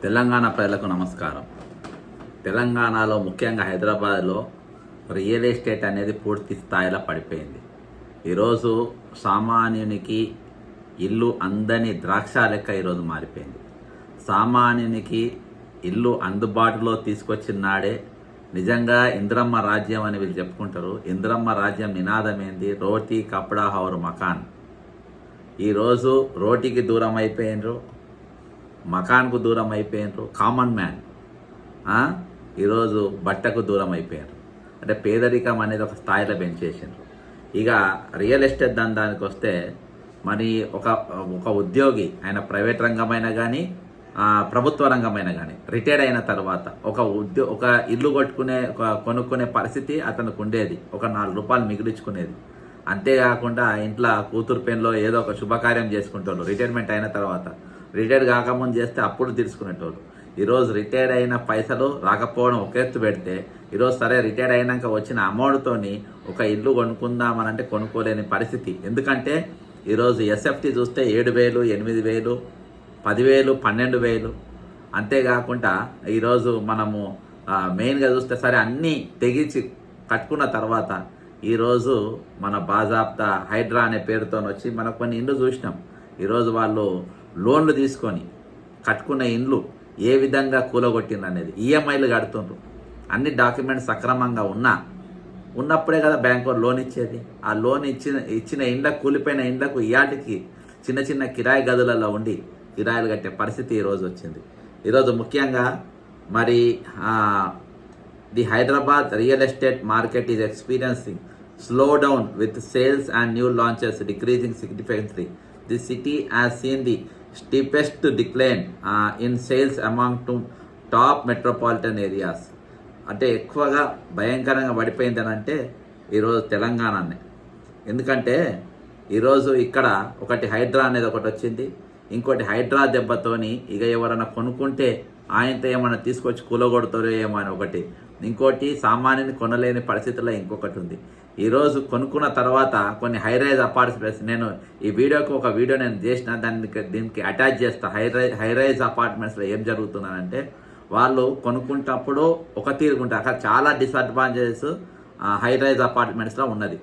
తెలంగాణ ప్రజలకు నమస్కారం. తెలంగాణలో ముఖ్యంగా హైదరాబాద్లో రియల్ ఎస్టేట్ అనేది పూర్తి స్థాయిలో పడిపోయింది. ఈరోజు సామాన్యునికి ఇల్లు అందని ద్రాక్ష లెక్క ఈరోజు మారిపోయింది. సామాన్యునికి ఇల్లు అందుబాటులో తీసుకొచ్చిన నాడే నిజంగా ఇందిరమ్మ రాజ్యం అని వీళ్ళు చెప్పుకుంటారు. ఇందిరమ్మ రాజ్యం నినాదం ఏంది? రోటీ కపడా హౌర్ మకాన్. ఈరోజు రోటీకి దూరం అయిపోయినరు, మకాన్కు దూరం అయిపోయినరు, కామన్ మ్యాన్ ఈరోజు బట్టకు దూరం అయిపోయారు. అంటే పేదరికం అనేది ఒక స్థాయిలో పెంచేసిండ్రు. ఇక రియల్ ఎస్టేట్ దానికి వస్తే మరి ఒక ఉద్యోగి ఆయన ప్రైవేట్ రంగమైనా కానీ ప్రభుత్వ రంగమైనా కానీ రిటైర్డ్ అయిన తర్వాత ఒక ఇల్లు కొనుక్కునే పరిస్థితి అతనికి ఉండేది. ఒక 4 రూపాయలు మిగిలించుకునేది. అంతేకాకుండా ఇంట్లో కూతురు పెన్లో ఏదో ఒక శుభకార్యం చేసుకుంటారు. రిటైర్మెంట్ అయిన తర్వాత రిటైర్డ్ కాకముందు చేస్తే అప్పుడు తీర్చుకునేటోళ్ళు. ఈరోజు రిటైర్డ్ అయిన పైసలు రాకపోవడం ఒక ఎత్తు పెడితే, ఈరోజు సరే రిటైర్డ్ అయినాక వచ్చిన అమౌంట్తోని ఒక ఇల్లు కొనుక్కుందామనంటే కొనుక్కోలేని పరిస్థితి. ఎందుకంటే ఈరోజు ఎస్ఎఫ్టీ చూస్తే 7,000, 8,000, 10,000, 12,000. అంతేకాకుండా ఈరోజు మనము మెయిన్గా చూస్తే సరే అన్నీ తెగించి కట్టుకున్న తర్వాత ఈరోజు మన బాజాబ్తా హైడ్రా అనే పేరుతో వచ్చి మనకు కొన్ని ఇండ్లు చూసినాం. ఈరోజు వాళ్ళు లోన్లు తీసుకొని కట్టుకున్న ఇండ్లు ఏ విధంగా కూలగొట్టిండ్రు అనేది ఈఎంఐలు కడుతుండ్రు. అన్ని డాక్యుమెంట్స్ సక్రమంగా ఉన్నప్పుడే కదా బ్యాంకు లోన్ ఇచ్చేది. ఆ లోన్ ఇచ్చిన ఇండ్లకు, కూలిపోయిన ఇండ్లకు ఇయాటికి చిన్న చిన్న కిరాయి గదులలో ఉండి కిరాయిలు కట్టే పరిస్థితి ఈరోజు వచ్చింది. ఈరోజు ముఖ్యంగా మరి the Hyderabad real estate market is experiencing slow down with sales and new launches decreasing significantly. The city has seen the steepest decline in sales among top metropolitan areas. అంటే ఎక్కువగా భయంకరంగా పడిపోయింది అని అంటే ఈరోజు తెలంగాణనే. ఎందుకంటే ఈరోజు ఇక్కడ ఒకటి హైడ్రా అనేది ఒకటి వచ్చింది. ఇంకోటి హైడ్రా దెబ్బతోని ఇక ఎవరైనా కొనుక్కుంటే ఆయనతో ఏమైనా తీసుకొచ్చి కూలగొడతారో ఏమో అని ఒకటి, ఇంకోటి సామాన్యుని కొనలేని పరిస్థితుల్లో ఇంకొకటి ఉంది. ఈరోజు కొనుక్కున్న తర్వాత కొన్ని హైరైజ్ అపార్ట్మెంట్స్, నేను ఈ వీడియోకి ఒక వీడియో నేను చేసిన, దీనికి అటాచ్ చేస్తా. హైరైజ్ అపార్ట్మెంట్స్లో ఏం జరుగుతుందనంటే వాళ్ళు కొనుక్కుంటప్పుడు ఒక తీరుకుంటారు. అక్కడ చాలా డిసడ్వాంటేజెస్ హైరైజ్ అపార్ట్మెంట్స్లో ఉన్నది.